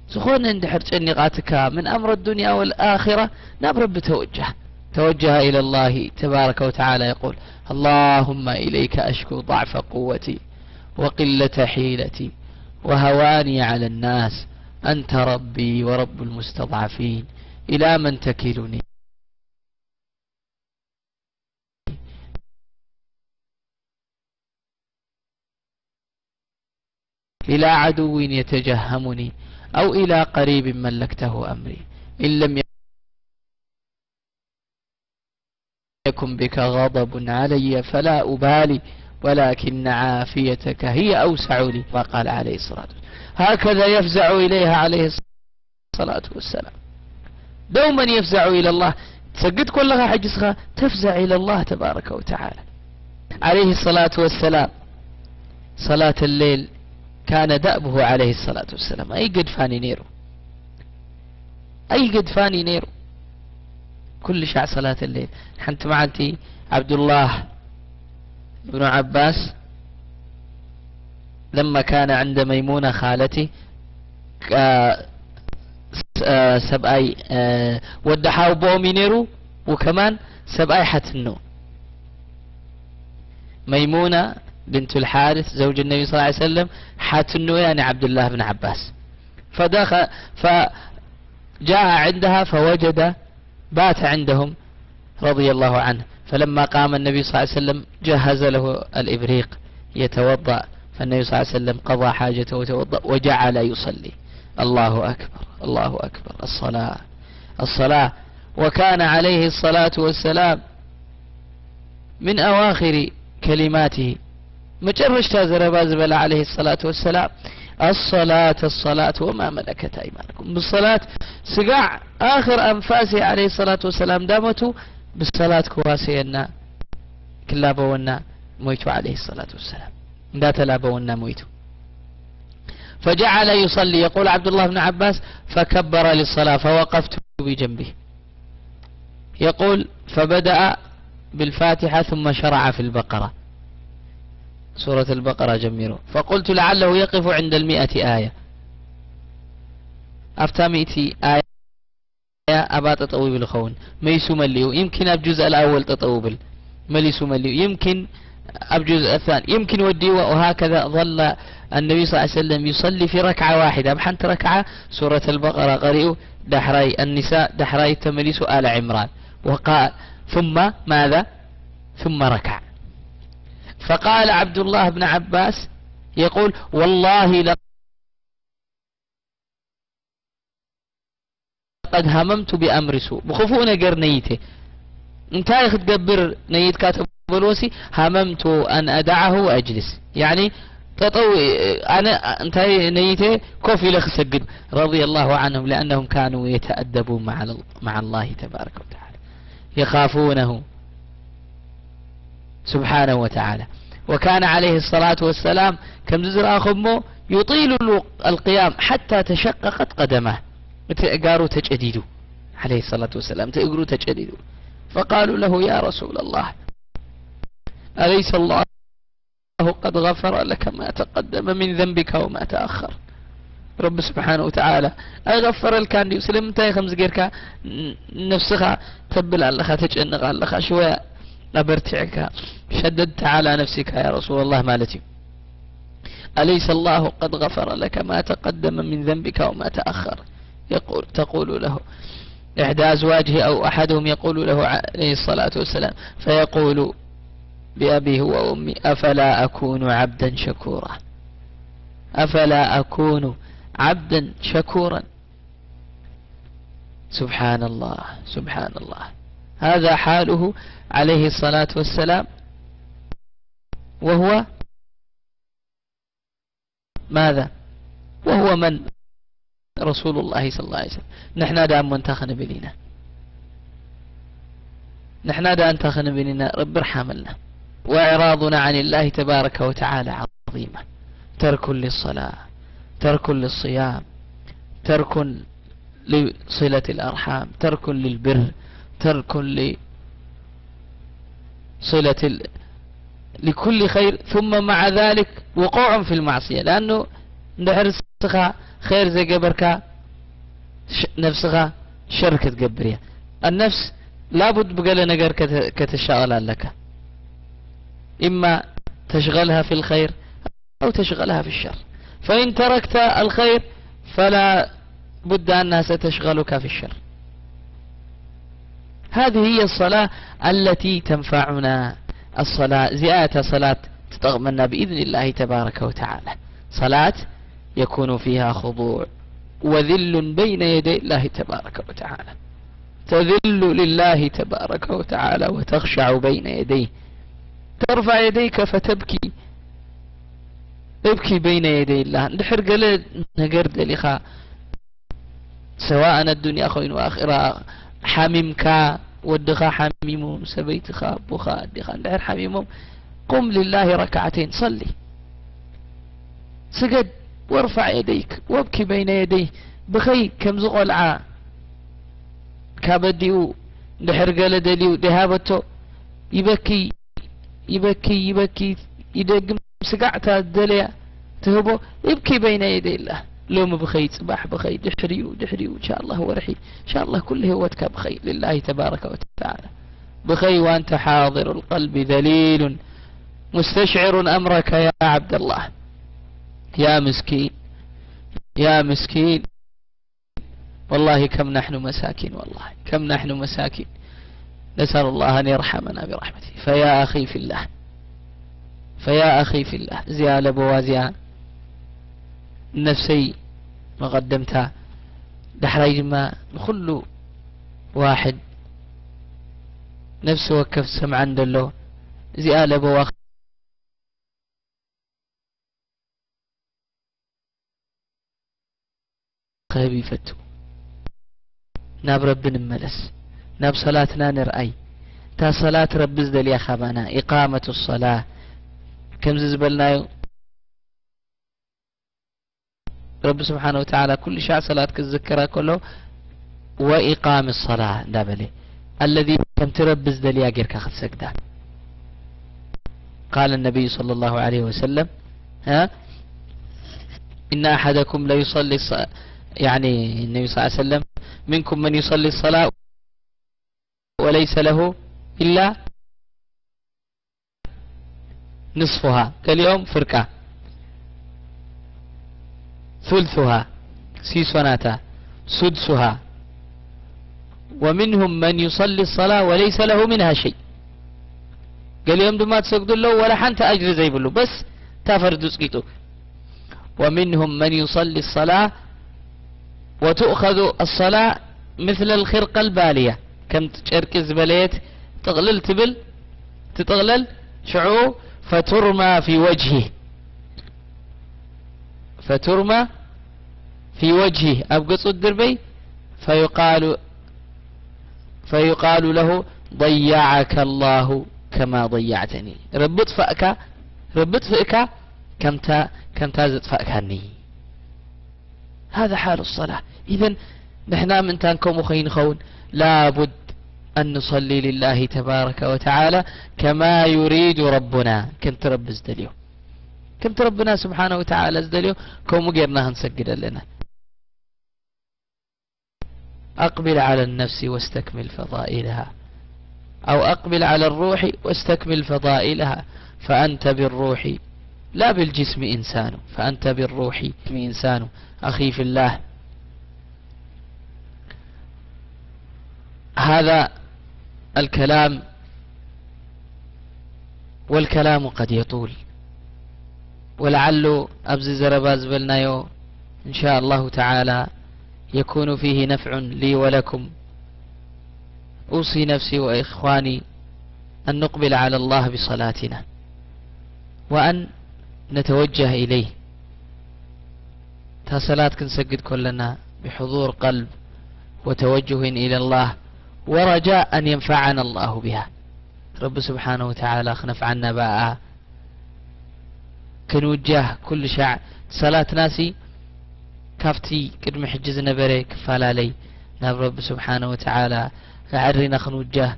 زخون اندحر تنقاتك من أمر الدنيا والآخرة ناب رب توجه إلى الله تبارك وتعالى يقول اللهم إليك أشكو ضعف قوتي وقلة حيلتي وهواني على الناس أنت ربي ورب المستضعفين إلى من تكلني إلى عدو يتجهمني أو إلى قريب ملكته أمري إن لم يكن بك غضب علي فلا أبالي ولكن عافيتك هي أوسع لي. وقال عليه الصلاة والسلام هكذا يفزع إليها عليه الصلاة والسلام دوما يفزع إلى الله تسجد كلها حجسها تفزع إلى الله تبارك وتعالى. عليه الصلاة والسلام صلاة الليل كان دأبه عليه الصلاة والسلام أي قد فاني نيرو كل شع صلاة الليل. حنت معتي عبد الله بن عباس لما كان عند ميمونة خالتي سبأي ودحاو بومي نيرو وكمان سبأي حتنو ميمونة بنت الحارث زوج النبي صلى الله عليه وسلم حتنو يعني عبد الله بن عباس فجاء عندها فوجد بات عندهم رضي الله عنه. فلما قام النبي صلى الله عليه وسلم جهز له الإبريق يتوضأ فالنبي صلى الله عليه وسلم قضى حاجته وتوضأ وجعل يصلي. الله أكبر الله أكبر الصلاة. وكان عليه الصلاة والسلام من أواخر كلماته مجرش تازر بازبل عليه الصلاة والسلام الصلاة وما ملكت أيمانكم. بالصلاة سقع آخر أنفاسه عليه الصلاة والسلام دامته بالصلاة كواسينا كلابونا مويتو عليه الصلاة والسلام ذات لابونا مويتو. فجعل يصلي يقول عبد الله بن عباس فكبر للصلاة فوقفت بجنبه يقول فبدأ بالفاتحة ثم شرع في البقرة سورة البقرة جميرو فقلت لعله يقف عند 100 آية أفتى 100 آية أبا تطوي بالخون ما يسوم اللي يمكن الجزء الأول تطوبل ما يسوم اللي يمكن الجزء الثاني يمكن ودي. وهكذا ظل النبي صلى الله عليه وسلم يصلي في ركعة واحدة بحنت ركعة سورة البقرة قرئوا دحري النساء دحري تمليس آل عمران وقال ثم ماذا ثم ركع. فقال عبد الله بن عباس يقول والله لقد هممت بأمر سوء بخفونا قر نيته انتهي تقبر نيت كاتب بلوسي هممت أن أدعه وأجلس يعني تطوي أنا انتهي نيته كوفي لخسجد رضي الله عنهم لأنهم كانوا يتأدبون مع الله تبارك وتعالى يخافونه سبحانه وتعالى. وكان عليه الصلاة والسلام كم زر آخمه يطيل القيام حتى تشققت قدمه قالوا تجديدوا عليه الصلاة والسلام تقروا تجديدوا. فقالوا له يا رسول الله أليس الله قد غفر لك ما تقدم من ذنبك وما تأخر. رب سبحانه وتعالى أغفر الكاندي وسلم انتهي خمس غيرك نفسها تبل على تجنق على شوية أبرتعك شددت على نفسك يا رسول الله مالتي أليس الله قد غفر لك ما تقدم من ذنبك وما تأخر. تقول له إحدى أزواجه أو أحدهم يقول له عليه الصلاة والسلام فيقول بأبيه وأمي أفلا أكون عبدا شكورا أفلا أكون عبدا شكورا. سبحان الله سبحان الله. هذا حاله عليه الصلاة والسلام وهو ماذا وهو من رسول الله صلى الله عليه وسلم. نحن دام منتخن بلينا نحن دام منتخن بلينا رب ارحمنا. وإعراضنا عن الله تبارك وتعالى عظيمة ترك للصلاة ترك للصيام ترك لصلة الأرحام ترك للبر ترك لصلة لكل خير ثم مع ذلك وقوع في المعصية لأنه ندحر خير زي قبرك نفسها شركة قبرية. النفس لابد بقال نجر كتشغل لك، إما تشغلها في الخير أو تشغلها في الشر، فإن تركت الخير فلا بد أنها ستشغلك في الشر. هذه هي الصلاة التي تنفعنا، الصلاة زيادة صلاة تضمننا بإذن الله تبارك وتعالى، صلاة يكون فيها خضوع وذل بين يدي الله تبارك وتعالى، تذل لله تبارك وتعالى وتخشع بين يديه، ترفع يديك فتبكي، ابكي بين يدي الله. نحر قال نقرد لخا سواء الدنيا خوين وآخرة حميمك ودخا حميمهم سبيتخا بخا دخا نحر حميمهم، قم لله ركعتين، صلي سجد وارفع يديك وابكي بين يديه، بخي كم زغلعا كابديو نحر قال دليو دهابته يبكي يبكي يبكي يدقم سقعتا الدليا تهبو يبكي بين يدي الله. لوم بخي صباح بخي دحريو إن شاء الله ورحي إن شاء الله كله وتك بخي لله تبارك وتعالى، بخي وأنت حاضر القلب ذليل مستشعر أمرك يا عبد الله. يا مسكين يا مسكين، والله كم نحن مساكين، والله كم نحن مساكين، نسأل الله أن يرحمنا برحمته. فيا أخي في الله، فيا أخي في الله، زيالة بوازيان نفسي ما قدمتها دحري ما كل واحد نفسه وكف سمعا دلو زيالة بواخ خيبي فتو ناب ربنا ملس، ناب صلاتنا نرأي تا صلاة رب زدل يا خبانا إقامة الصلاة كم زبلنا رب سبحانه وتعالى كل شيء صلاة كالذكرى كله وإقام الصلاة دابلي الذي كم ترب زدل يا غير كاخذ سجدة. قال النبي صلى الله عليه وسلم إن أحدكم لا يصلي يعني النبي صلى الله عليه وسلم منكم من يصلي الصلاة وليس له إلا نصفها، كاليوم فرقة ثلثها سيسوناتا سدسها، ومنهم من يصلي الصلاة وليس له منها شيء، قال يوم دما تسجد له ولا حنت أجر زي بلو بس تفرد سقيتو. ومنهم من يصلي الصلاة وتؤخذ الصلاة مثل الخرقة البالية، كم تركز بليت تغلل تبل تتغلل شعو فترمى في وجهه، فترمى في وجهه أبقص الدربي فيقال له ضيعك الله كما ضيعتني، ربط فأك كم تازت فأكني. هذا حال الصلاة. إذن نحن من تانكم خين خون لابد أن نصلي لله تبارك وتعالى كما يريد ربنا. كم ترب ازدليو، كم تربنا سبحانه وتعالى ازدليو كم غيرنا هنسجد لنا. أقبل على النفس واستكمل فضائلها، أو أقبل على الروح واستكمل فضائلها، فأنت بالروح لا بالجسم إنسان، فأنت بالروح إنسان. أخي في الله، هذا الكلام والكلام قد يطول، ولعل أبز زرباز بلنايو إن شاء الله تعالى يكون فيه نفع لي ولكم. أوصي نفسي وإخواني أن نقبل على الله بصلاتنا، وأن نتوجه إليه. صلاة كنسجد كلنا بحضور قلب وتوجه إلى الله، ورجاء أن ينفعنا الله بها. رب سبحانه وتعالى نفعنا بها، كنوجه كل شيء. صلاة ناسي كافتي قدم حجز نبري كفالا لي ناب رب سبحانه وتعالى عرنا خنوجه،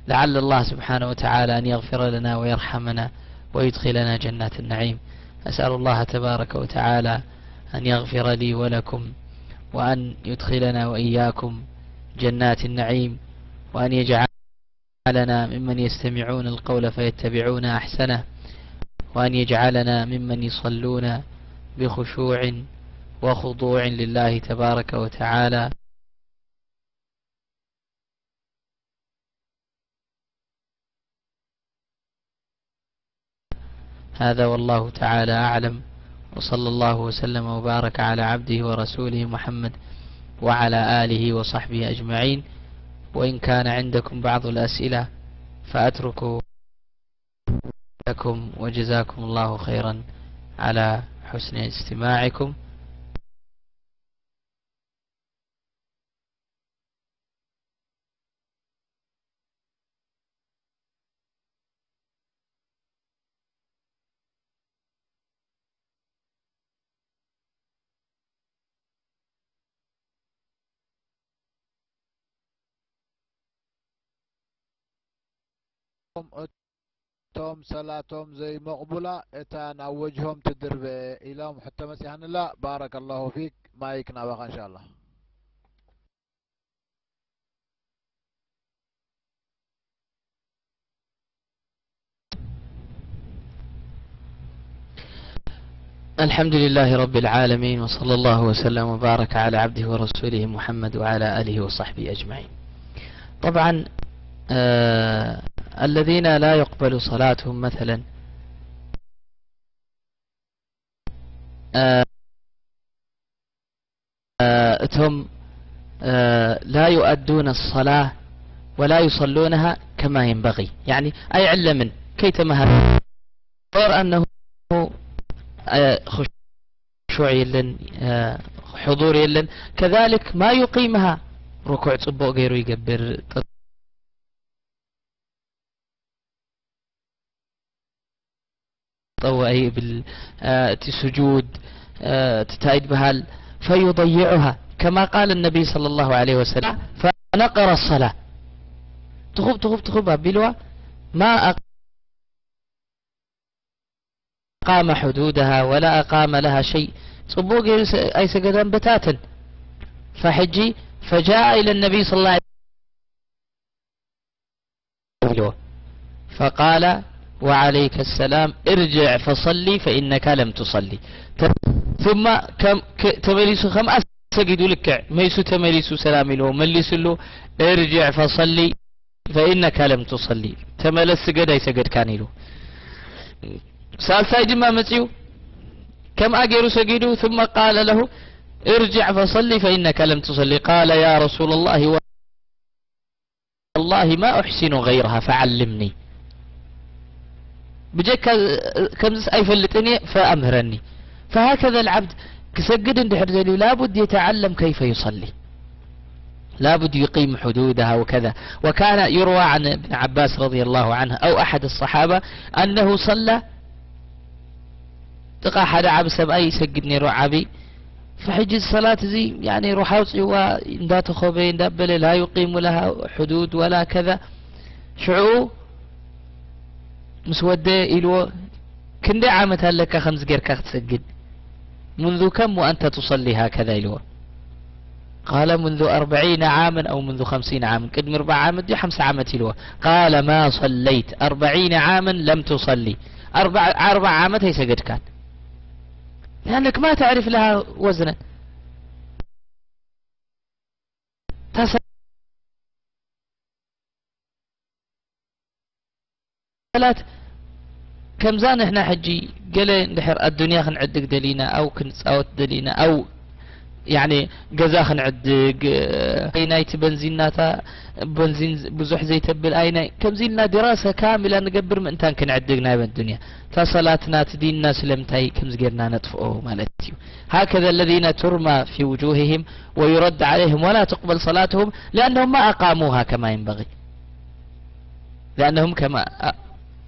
لعل الله سبحانه وتعالى أن يغفر لنا ويرحمنا ويدخلنا جنات النعيم. أسأل الله تبارك وتعالى أن يغفر لي ولكم وأن يدخلنا وإياكم جنات النعيم، وأن يجعلنا ممن يستمعون القول فيتبعون أحسنه، وأن يجعلنا ممن يصلون بخشوع وخضوع لله تبارك وتعالى. هذا والله تعالى أعلم، وصلى الله وسلم وبارك على عبده ورسوله محمد وعلى آله وصحبه أجمعين. وإن كان عندكم بعض الأسئلة فأترك لكم، وجزاكم الله خيرا على حسن استماعكم. توم صلاتهم زي مقبولة اتان وجههم تدرب إلهم حتى مسيحنا. لا بارك الله فيك، ما يكنا بقى إن شاء الله. الحمد لله رب العالمين، وصلى الله وسلم وبارك على عبده ورسوله محمد وعلى آله وصحبه أجمعين. طبعا الذين لا يقبل صلاتهم مثلا هم لا يؤدون الصلاة ولا يصلونها كما ينبغي، يعني أي علة من كيتما غير أنه خشوع يلن حضور يلن، كذلك ما يقيمها ركوع صبو غيره يقبر طوعي بالسجود تتايد بهال فيضيعها، كما قال النبي صلى الله عليه وسلم فنقر الصلاة تخب بلوى ما أقام حدودها ولا أقام لها شيء، صبوق أي سجدان بتاتا. فحجي فجاء إلى النبي صلى الله عليه وسلم فقال وعليك السلام ارجع فصلي فإنك لم تصلي. ثم تمليسو خم أسجدوا لك ميسو تمليسو سلامي له مليسو له ارجع فصلي فإنك لم تصلي، تملس سجد أي سجد كان له سالساي جما متيو كم أجر سجدوا، ثم قال له ارجع فصلي فإنك لم تصلي. قال يا رسول الله والله ما أحسن غيرها فعلمني، بجك كم أي فلتني فأمهرني. فهكذا العبد كسجد اندحر ذلك لابد يتعلم كيف يصلي، لابد يقيم حدودها وكذا. وكان يروى عن ابن عباس رضي الله عنه أو أحد الصحابة أنه صلى تقع حدا عبس بأي سجدني رعبي فحج الصلاة زي يعني روح اوصي وإندات خوبين دبل لا يقيم لها حدود ولا كذا، شعو مسودة إلو كندي عامتها لك خمس غيرك تسجد، منذ كم وأنت تصلي هكذا إلو؟ قال منذ 40 عاما أو منذ 50 عاما، قدم 4 عامات دي 5 عامات إلو. قال ما صليت 40 عاما لم تصلي، 4 عامات هي سجد كان، لأنك ما تعرف لها وزنا. صلاة كم زان احنا حجي قال نحر الدنيا خنعدق دلينا او كنصاوت دلينا او يعني جزا خنعدق اينايت بنزيناتا بنزين بزح زي تبل ايناي كم زينا دراسة كاملة نقبر من انتان كنعدقنا بالدنيا. فصلاتنا تديننا سلمتاي كم زقرنا نطفئه مالتيو. هكذا الذين ترمى في وجوههم ويرد عليهم ولا تقبل صلاتهم لأنهم ما أقاموها كما ينبغي، لأنهم كما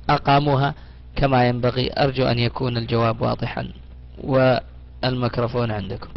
أقاموها كما ينبغي. أرجو أن يكون الجواب واضحا، والميكروفون عندكم.